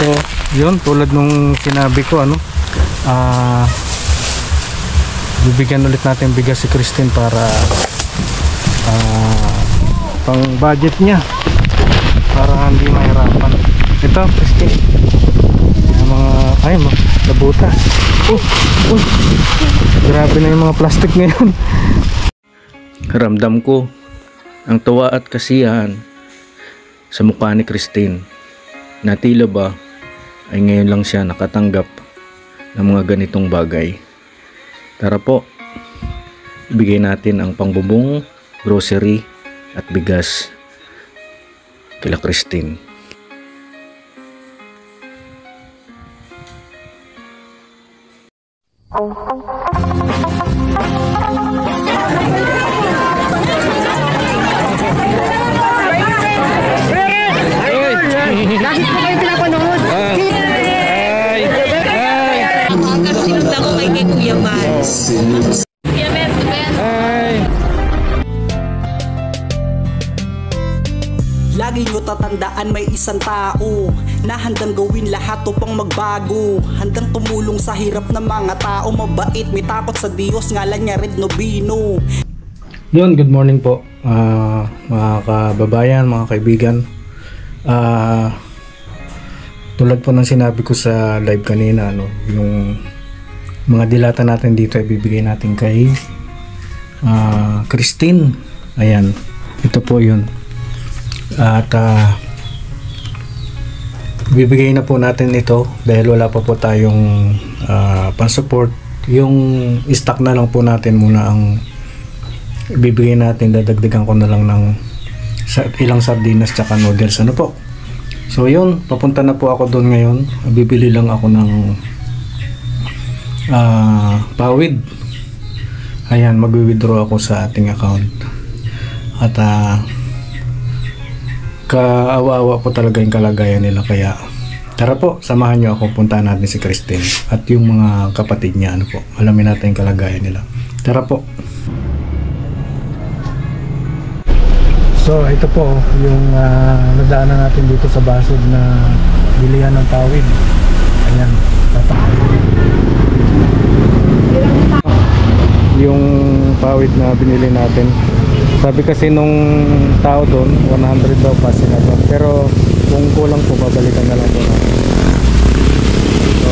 So yun, tulad nung sinabi ko, bibigyan ulit natin bigas si Christine para pang budget niya, para hindi mahirapan. Ito Christine, mga nabutas. Grabe na yung mga plastic ngayon. Ramdam ko ang tuwa at kasiyahan sa mukha ni Christine, na tila ba ay ngayon lang siya nakatanggap ng mga ganitong bagay. Tara po, ibigay natin ang pangbubong, grocery at bigas kila Christine. Lagi po kayo pinapanood. Kasunod ako kay Kuya Mans. Kuya Ben. Lagi nyo tatandaan, may isang tao na handang gawin lahat upang magbago. Handang tumulong sa hirap ng mga tao. Mabait, may takot sa Diyos, ngalan niya Red Nobino. Yun, good morning po mga kababayan, mga kaibigan. Tulad po ng sinabi ko sa live kanina, yung mga dilata natin dito ay bibigay natin kay Christine. Ayan, ito po yun. At bibigay na po natin ito dahil wala pa po tayong pan-support. Yung stock na lang po natin muna ang bibigay natin. Dadagdagan ko na lang ng ilang sardinas tsaka noodles, po. So yun, papunta na po ako doon ngayon. Bibili lang ako ng pawid. Ayan, mag-withdraw ako sa ating account. At kaawa-awa po talaga yung kalagayan nila, kaya tara po, samahan nyo ako, puntahan natin si Christine at yung mga kapatid niya, po. Alamin natin yung kalagayan nila. Tara po. So ito po yung nadaanan natin dito sa Basod na bilihan ng pawid. Ayan, yung pawid na binili natin. Sabi kasi nung tao doon 100 daw pa sila doon, pero kung kulang po babalikan na lang po natin. So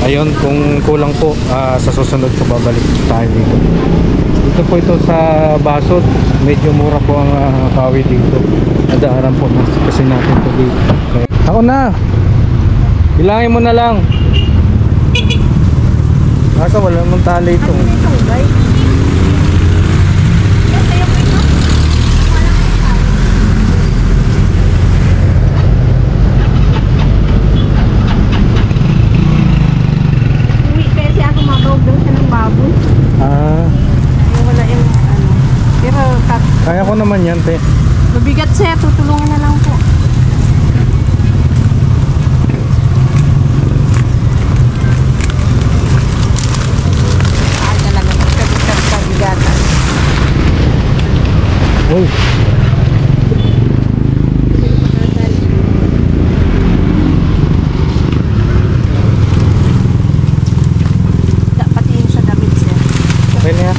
ayun, kung kulang po sa susunod po babalik tayo dito. Ito po ito sa Basod, medyo mura po ang pawid dito. Nadaaran po kasi natin ito dito. Ako na, bilangin mo na lang. Nasa wala mong tali ito. Kasi ako mabawag daw siya ng baboy. Wala yung pero kaya ko naman yan, te. mabigat siya, tutulungan na lang po. Talaga magkabigat-kabigatan. Uy. Pati yung sa damit siya. Okay na yan.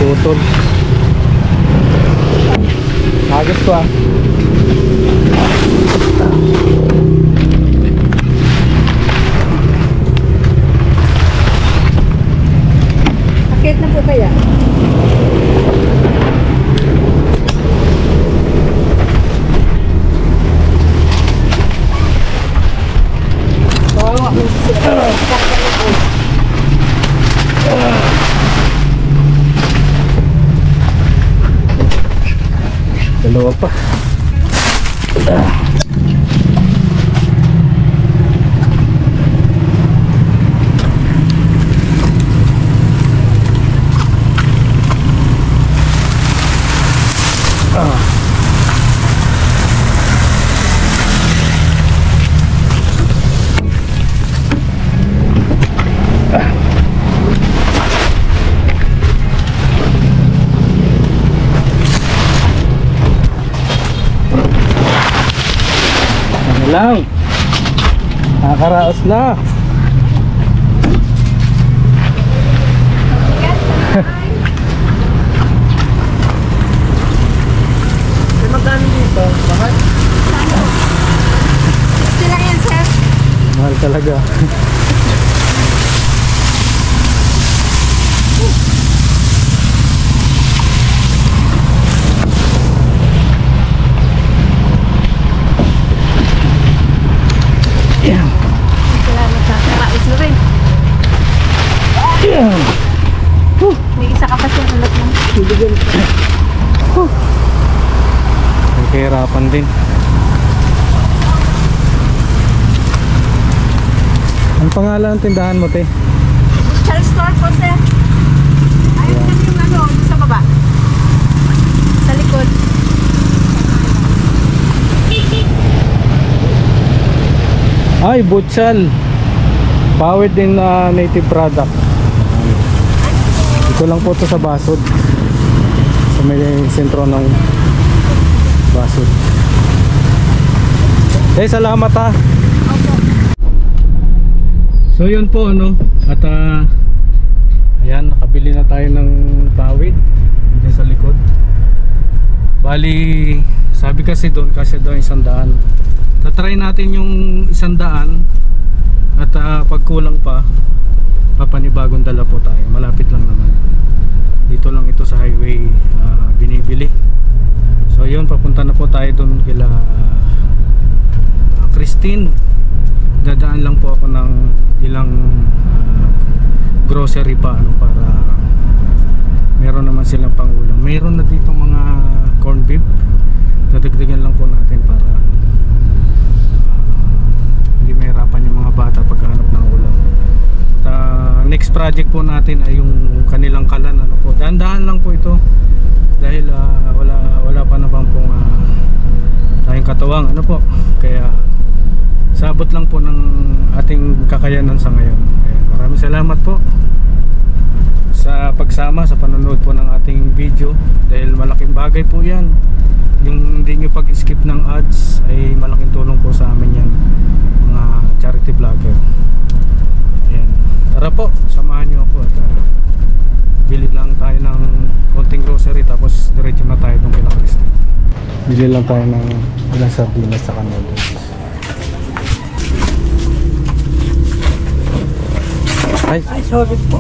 Tutol. Agos ko Sakit na po kaya? Dalawa pa. Lang nakakaraos na. Magkano dito? Mahal? Sila yan, sir. Mahal talaga. Salamat sa karais mo rin. May isa ka pa siya ulit mo. Kahirapan din. Ang pangalan ng tindahan mo, te? Charles Store po, sir. Ayun lang yung ano, sa baba. Sa likod. Ay, Butchal. Powered in native product. Ito lang po to sa Basod. Sa may sentro ng Basod. Salamat ha. So yun po ano. At ayan, nakabili na tayo ng pawid dyan sa likod. Bali, sabi kasi doon kasi daw 100. Tatry natin yung 100 at pag kulang pa papanibagong dala po tayo. Malapit lang naman. Dito lang ito sa highway binibili. So yun, papunta na po tayo doon kila Christine. Dadaan lang po ako ng ilang grocery pa ano, para meron naman silang pangulam. Meron na dito mga corn beef. Dadagdagan lang po natin para hindi mahirapan yung mga bata pagkahanap ng ulam. At next project po natin ay yung kanilang kalan ano po. Dahan-dahan lang po ito dahil wala pa naman pong tayong katawang ano po. Kaya sabot lang po ng ating kakayanan sa ngayon. Ayan, maraming salamat po sa pagsama sa panonood po ng ating video dahil malaking bagay po yan. Yung hindi nyo pag-skip ng ads ay malaking tulong po sa amin yan, mga charity vlogger. Ayan. Tara po, samahan nyo ako at bili lang tayo ng konting grocery tapos diretso na tayo doon kila Christine. Bili lang tayo ng ilang sardinas sa kanila. Ay, Sorry po.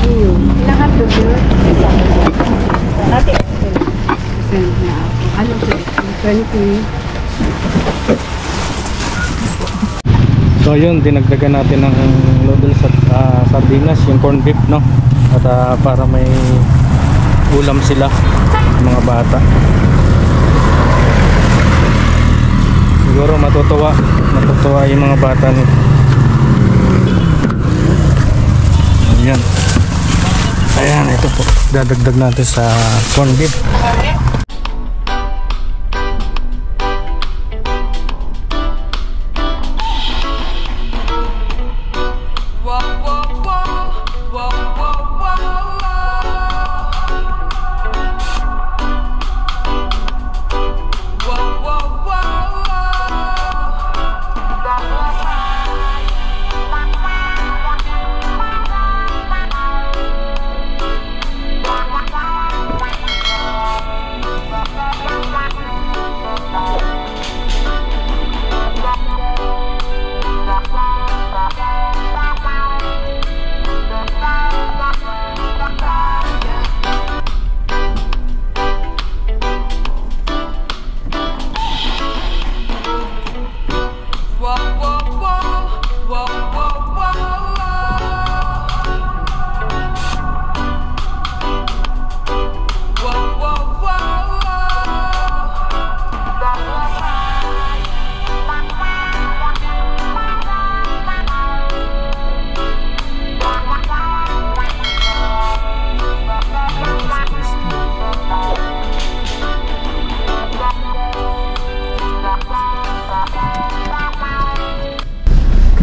Ilang hot dog yun? Dati, ano to? 20. so yun, dinagdagan natin ng noodles at sardinas, yung corn beef no, at para may ulam sila mga bata. Siguro matutuwa yung mga bata nito. Ayan. Ayan, ito po, dadagdag natin sa corn beef.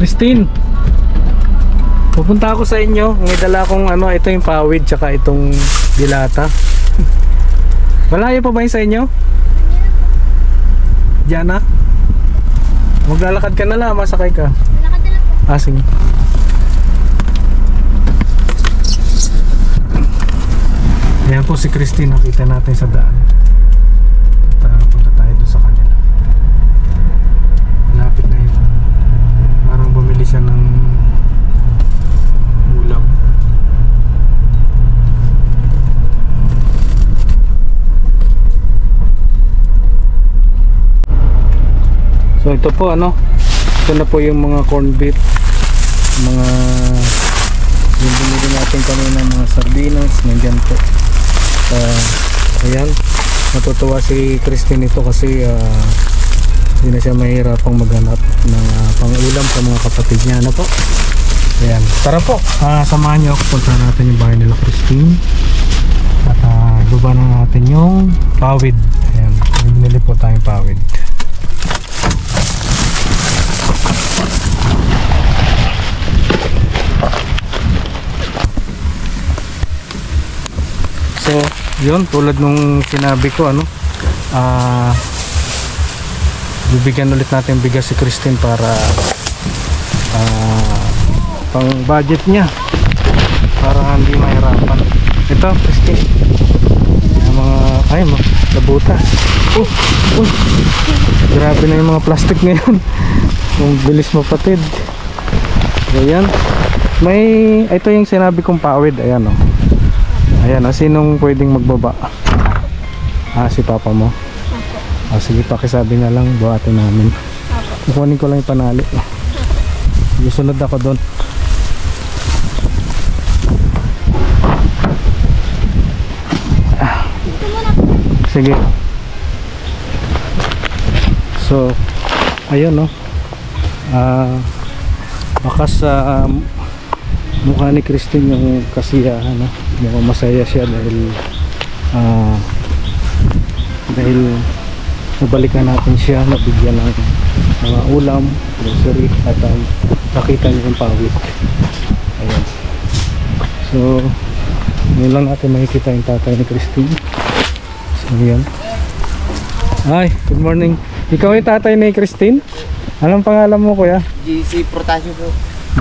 Christine, pupunta ako sa inyo. May dala akong ano, ito yung pawid tsaka itong dilata. Malayo pa ba yun sa inyo? Diyan na? Maglalakad ka na lang, masakay ka. Lakad na lang po. Ah, sige. Ayan po si Christine, nakita natin sa daan. At punta tayo doon sa kanila. Malapit na yun. Parang bumili siya ng ulam. So ito po ano, ito na po yung mga corned beef, mga yung binili natin kanina, mga sardinas, nandyan po. Ayan, natutuwa si Christine ito kasi hindi na siya mahirapang maghanap ng pang-ulam sa mga kapatid niya. Ano po? Ayan, tara po, samahan niyo ako, punta natin yung bahay nila Christine at ibaba na natin yung pawid. Ayan, binili po tayong pawid. So, yun, tulad nung sinabi ko, ano, bibigyan ulit natin bigas si Christine para pang budget niya, para hindi mahirapan. Ito, Christine, yung mga, ay, labuta. Grabe na yung mga plastic ngayon. Yung bilis mapatid. Ayan, ito yung sinabi kong pawid. Ayan, oh. Ayan, sinong pwedeng magbaba? Si papa mo? Sige, pakisabi na lang, buhatin namin. Kukunin ko lang yung panali. Susunod ako doon. Sige. So, ayun, no. Baka sa mukha ni Christine yung kasiyahan, no? Mukhang masaya siya dahil nabalikan natin siya, nabigyan ng mga ulam, grocery, at nakita niyo yung pawid. Ayan. So ngayon lang natin makikita yung tatay ni Christine. So ayan. Hi, good morning. Ikaw yung tatay ni Christine? Anong pangalan mo, kuya? JC Protasio po.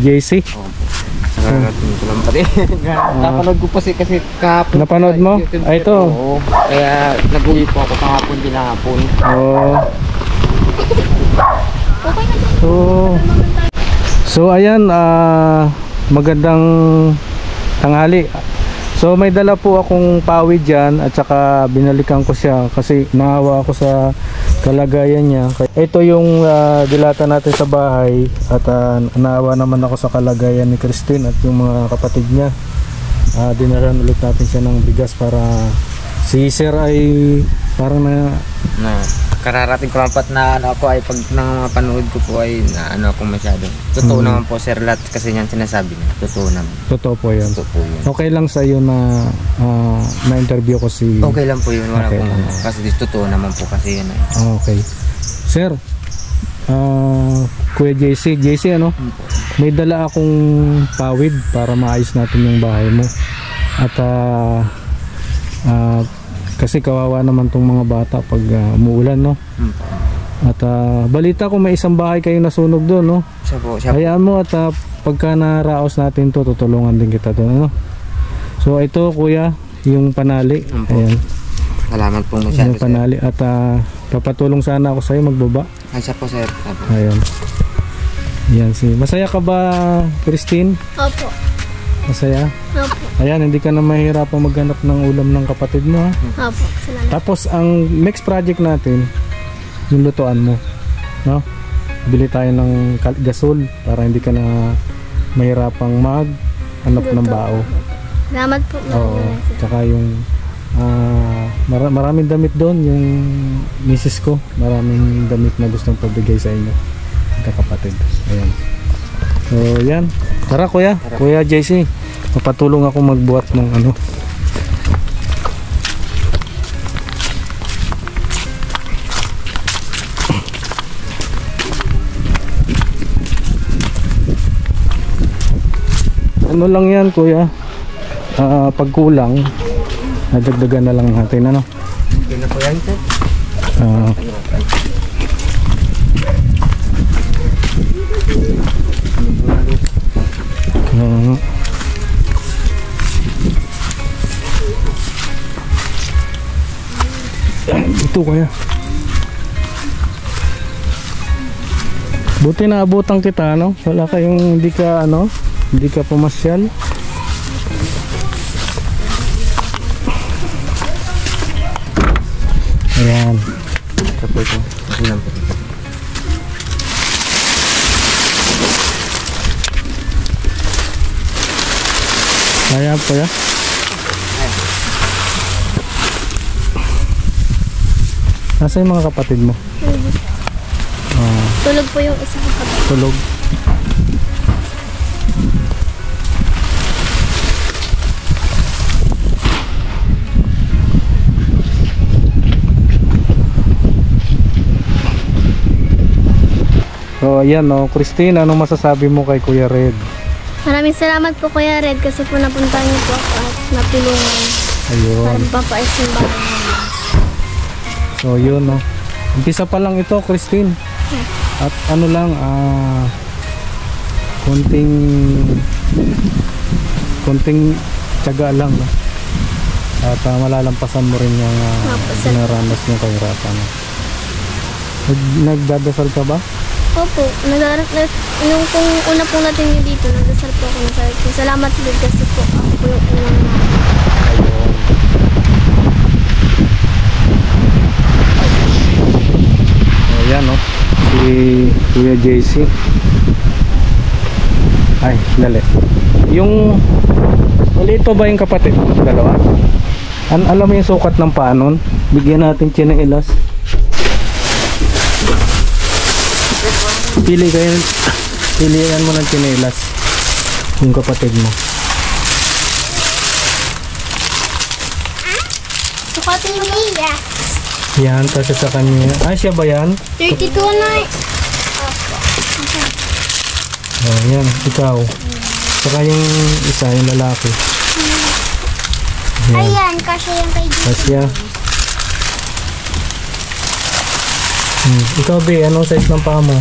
JC? Nakakatunin ko lang pati. Napanood ko kasi kahapon. Napanood mo? Ay, ito. Oo. Kaya nag-uwi po ako kahapon din hapon. Oh. So ayan, magandang tanghali. So may dala po akong pawid dyan at saka binalikan ko siya kasi naawa ako sa kalagayan niya. Ito yung dilata natin sa bahay at naawa naman ako sa kalagayan ni Christine at yung mga kapatid niya. Dinaran ulit natin siya ng bigas para si Sir ay parang kararating ko lang pat na ako ay pag napanood ko po ay na ako masyado. Totoo naman po Sir Lat kasi yan sinasabi niya. Totoo naman. Totoo po yan. Totoo po yun. Okay lang sa iyo na na-interview ko si... Okay lang po yun. Wala Okay. pong kasi totoo naman po kasi yun. Okay. Sir, Kuya JC, ano? May dala akong pawid para maayos natin yung bahay mo. At kasi kawawa naman tong mga bata pag umuulan, no? At balita ko may isang bahay kayo nasunog doon, no? Siya po. Hayaan mo at pagka naraos natin to, tutulungan din kita doon, no? So ito, kuya, yung panali. Ayan. Salamat po masyado, Yung panali. At papatulong sana ako sa'yo magbaba. Ay, siya po Sir. Ayan. Ayan, masaya ka ba, Christine? Opo. Masaya? Opo. Ayan, hindi ka na mahirapang maghanap ng ulam ng kapatid mo, ha? Opo. Salamat. Tapos ang next project natin, yung lutuan mo, no? Bili tayo ng gasol para hindi ka na mahirapang maghanap ng bao. Salamat po. Oo. Tsaka yung maraming damit doon, yung misis ko, maraming damit na gustong pabigay sa inyo, kakapatid. Ayan. So yan, tara kuya. Kuya JC, papatulong ako magbuhat ng ano. ano lang yan kuya, pag kulang nadagdagan na lang natin ano. Yun na po yan, sir. Ah, ah, ito kuya, buti na abutan kita ano, wala kayong hindi ka ano, hindi ka pumasyal. Ayan. Ito po ito. Ito lang po. Kaya po ya. Nasa yung mga kapatid mo? Tulog po yung isa ko. Tulog. So ayan no, Christine, anong masasabi mo kay Kuya Red? Maraming salamat po Kuya Red kasi po napunta niyo po ako at natulungan. Ayun. Para mapapais yung bahay namin. So yun no. Umpisa pa lang ito, Christine. At ano lang, konting tiyaga lang no? At malalampasan mo rin yung sinaranas ng kahirapan. Nagdadasal ka ba? Opo, yung kung una pong natin nyo dito, nagdasal po ako ng sabi ko. Salamat Lord kasi po ako po yung unang Ayan no, si Kuya JC. Ay, dali. Yung malito ba yung kapatid? Dalawa? Alam mo yung sukat ng paa nun? Bigyan natin tsinelas. Pilihan mo ng tsinelas yung kapatid mo. sukatin mo niya. Yan, kasi sa kanya. Ah, siya ba yan? 32 na eh. Oh, yan, ikaw. Saka yung isa, yung lalaki. Yan. Ayan, kasi yung kay Kasya. Ikaw, be, anong size ng paa mo?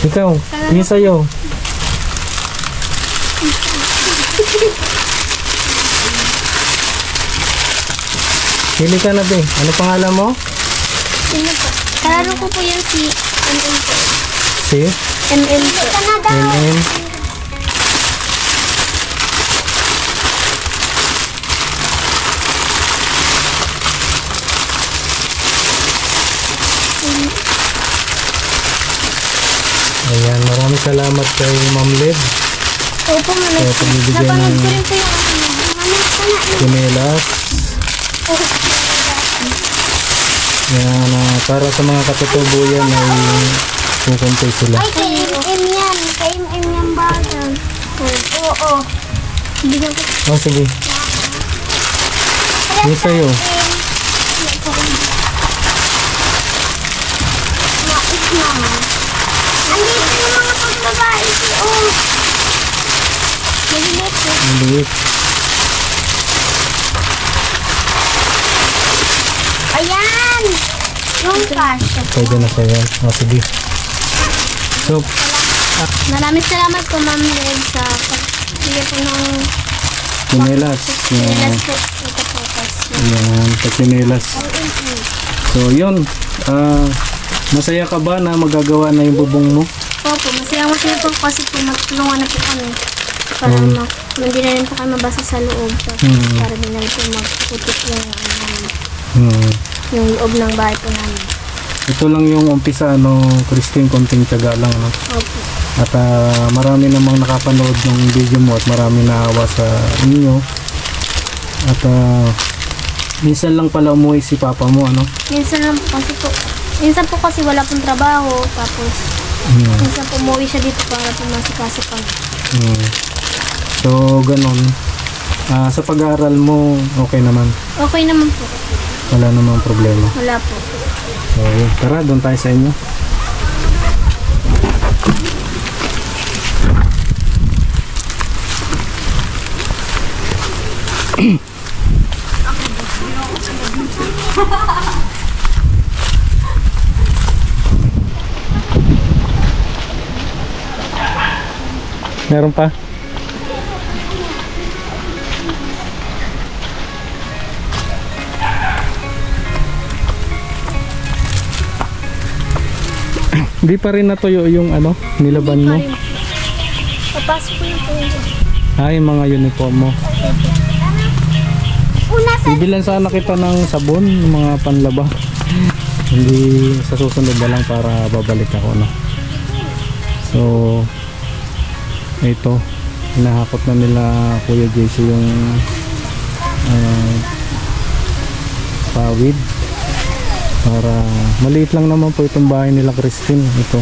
Ikaw, yung sa'yo. Pili ka na, be. Ano pangalan mo? Sino po? Kalaro ko po yung si MM po. Si? MM po. MM. Ayan, maraming salamat kay Ma'am Led. Opo, Kaya pagbibigyan napanood ng ko rin po yung tsinelas. Yan, para sa mga katutubo yan ay kukumpay sila. Ay, kay MM yan. Kay MM yan bagan. Oo. Bigyan ko. Oh, sige. Yung sa'yo. Mais naman. Andito yung mga pagbabae. Oo. Malilit po. Maliit. Ayan! Yung cash. Pwede na sa'yo. Oh, sige. So, Maraming salamat po Ma'am Led sa pagbigay po ng tsinelas. tsinelas po. Ito po. Yan, sa tsinelas. So, yun. Masaya ka ba na magagawa na yung bubong mo? Opo, masaya po kasi po magtulungan na po kami. Para hindi na rin po kayo mabasa sa loob. Para din na rin po magputik yung loob ng bahay po namin. Ito lang yung umpisa, no, Christine, konting tiyaga lang, no? Opo. At marami namang nakapanood ng video mo at marami naawa sa inyo. At minsan lang pala umuwi si papa mo, ano? Minsan po kasi wala pong trabaho. Tapos minsan po umuwi siya dito para po masikaso kami. So, ganun. Sa pag-aaral mo, okay naman? Okay naman po. Wala namang problema. Wala po. So, yun. Tara, doon tayo sa inyo. Meron pa? Hindi pa rin natuyo yung ano, nilaban mo? Papasok ko yung po. Yung mga uniform mo. Una sa... Bibilan sana kita ng sabon, yung mga panlaba. Hindi sa susunod na lang para babalik ako, no? So, ito, hinahakot na nila Kuya JC yung pawid. Para, maliit lang naman po itong bahay nila Christine. Ito,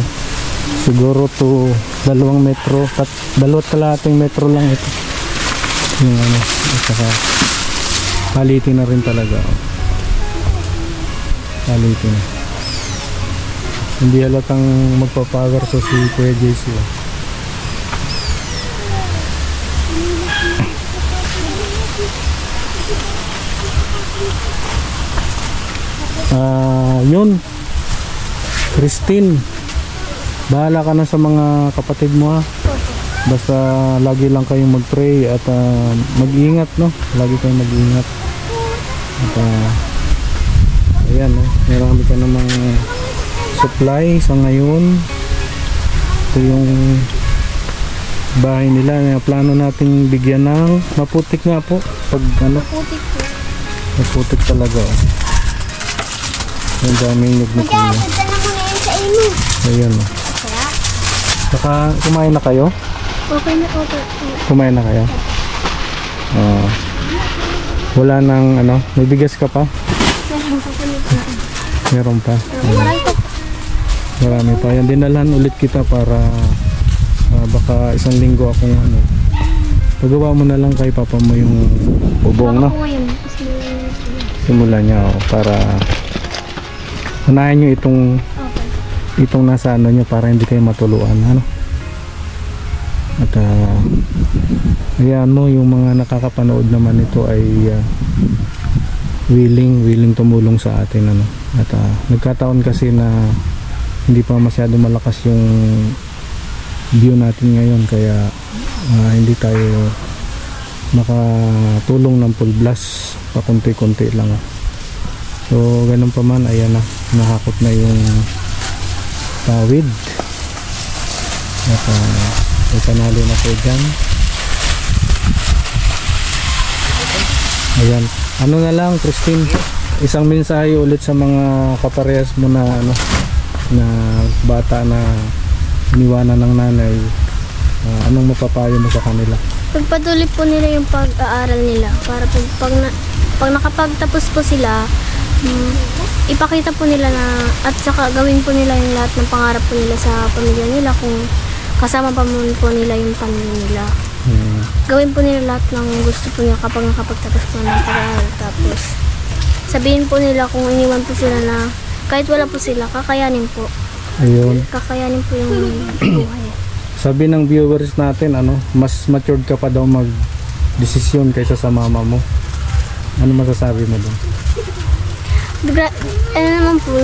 siguro to 2 metro, 2.5 metro lang ito. Yung ano, at saka palitin na rin talaga. Palitin na. Hindi halatang magpapower so si Kuya JC. Yun Christine, bahala ka na sa mga kapatid mo, ha. Basta lagi lang kayong mag-pray at mag-ingat, no? Lagi kayong mag-ingat. At ayan, no? Marami ka namang supply sa ngayon. Ito yung bahay nila na plano nating bigyan ng maputik nga po. Pag ano, Putik po. maputik talaga, oh. Ang daming nyug na Kaya, kuya. punta na muna yun sa inyo. Ayan, oh. Kaya? Saka kumain na kayo? Okay na, okay. Kumain na kayo? Wala nang ano, may bigas ka pa? Meron pa po nito. Meron pa. Marami po. Marami pa. Yan, dinalhan ulit kita para baka 1 linggo akong ano. Pagawa mo na lang kay papa mo yung bubong, no? Ako ngayon. Simula niya, oh, para unahin nyo itong nasa ano nyo para hindi kayo matuluan, ano? At ayan mo, yung mga nakakapanood naman ito ay willing tumulong sa atin, ano? At nagkataon kasi na hindi pa masyado malakas yung view natin ngayon, kaya hindi tayo makatulong ng full blast, pakunti-kunti lang. So ganun pa man, ayan na, nahakot na yung pawid. At may panalo na po dyan. Ayan, ano na lang Christine, isang mensahe ulit sa mga kaparehas mo na ano, na bata na iniwanan ng nanay. Anong mapapayo mo sa kanila? Pagpatuloy po nila yung pag-aaral nila para pag nakapagtapos po sila, ipakita po nila na at saka gawin po nila yung lahat ng pangarap po nila sa pamilya nila, kung kasama pa po nila yung pamilya nila. Gawin po nila lahat ng gusto po nila kapag nakapagtapos po ng pag-aaral. Tapos sabihin po nila kung iniwan po sila na kahit wala po sila, kakayanin po. Ayun. Kakayanin po yung buhay. Sabi ng viewers natin, ano, mas matured ka pa daw mag-desisyon kaysa sa mama mo. Ano masasabi mo doon? Ano naman po,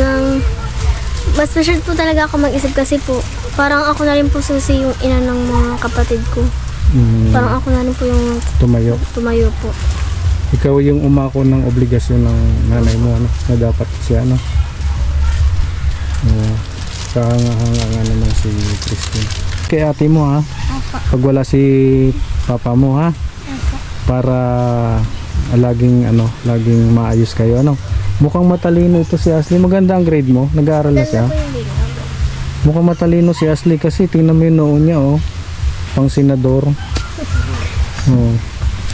mas masyad po talaga ako mag-isip kasi po, parang ako na rin po susi yung ina ng mga kapatid ko. Parang ako na rin po yung tumayo po. Ikaw yung umako ng obligasyon ng nanay mo, ano, na dapat siya, ano. Kahanga-hanga nga naman si Christine. Kay ate mo, ha? Pag wala si papa mo, ha? Para laging maayos kayo, ano. Mukhang matalino ito si Ashley. Maganda ang grade mo. Nag-aaral na siya. Mukhang matalino si Ashley kasi tingnan mo yung noon niya, oh. Pang senador. Oh.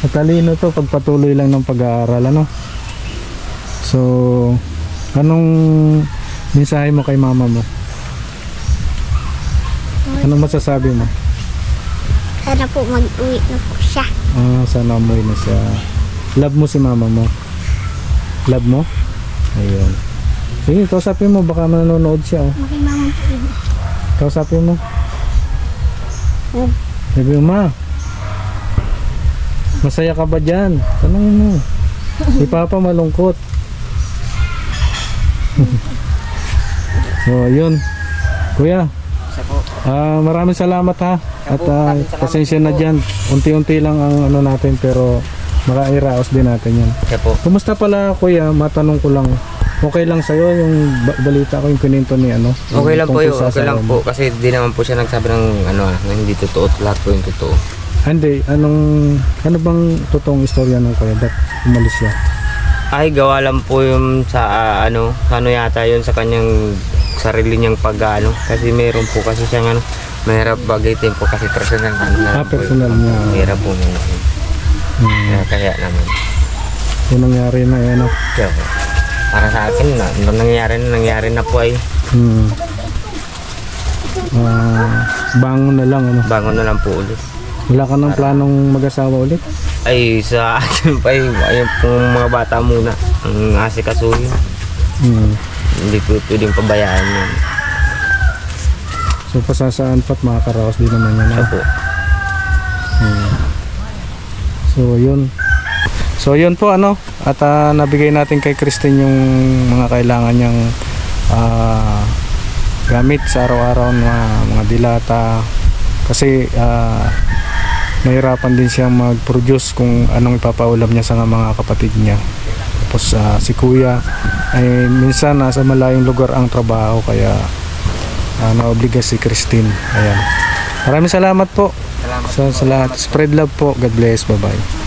Matalino to, pagpatuloy lang ng pag-aaral, ano. So, anong mensahe mo kay mama mo? Anong masasabi mo? Sana po mag-uwi na po siya. Sana umuwi na siya. Love mo si mama mo? Love mo? Ayun. Sige, kausapin mo, baka manonood siya, oh. Okay, mama po yun. Kausapin mo. Sabi mo, ma, masaya ka ba dyan? Tanungin mo. Si papa malungkot. So, ayun. Kuya, Maraming salamat ha. At maraming salamat pasensya na po. dyan. Unti-unti lang ang ano natin pero makairaos din natin yan. Kaya po. Kumusta pala kuya? Matanong ko lang. Okay lang sa'yo yung balita ko yung kininto ni ano? Okay lang po tungkol yun, sa okay lang asawa po. mo? Kasi di naman po siya nagsabi ng ano na hindi totoo. Lahat po yung totoo. Hindi, ano bang totoong istorya ng kuya? Ba't umalis siya? Ay, gawa lang po yung sa ano yata yun sa kanyang sarili niyang pag-ano. Kasi meron po kasi siyang ano, mahirap bagitin po kasi personal na ano na lang po Personal yun. niya. Mahirap po niya. Kaya naman. Yung nangyari na yan. Kaya po. Para sa akin, nangyari na po ay Bangon na lang ano? bangon na lang po ulit. Wala ka ng planong mag-asawa ulit? Ay, sa akin pa ayun pong mga bata muna ang asikasuhin. Hindi po pwedeng pabayaan yun. So pasasaan pa't makakaraos din naman yan. Siya po. So yun po ano. At nabigay natin kay Christine yung mga kailangan niyang gamit sa araw-araw na mga dilata. Kasi nahirapan din siyang mag-produce kung anong ipapaulam niya sa mga kapatid niya. Tapos si kuya ay minsan nasa malayong lugar ang trabaho kaya naobliga si Christine. Ayan. Maraming salamat po Salamat sa lahat. Spread love po. God bless. Bye-bye.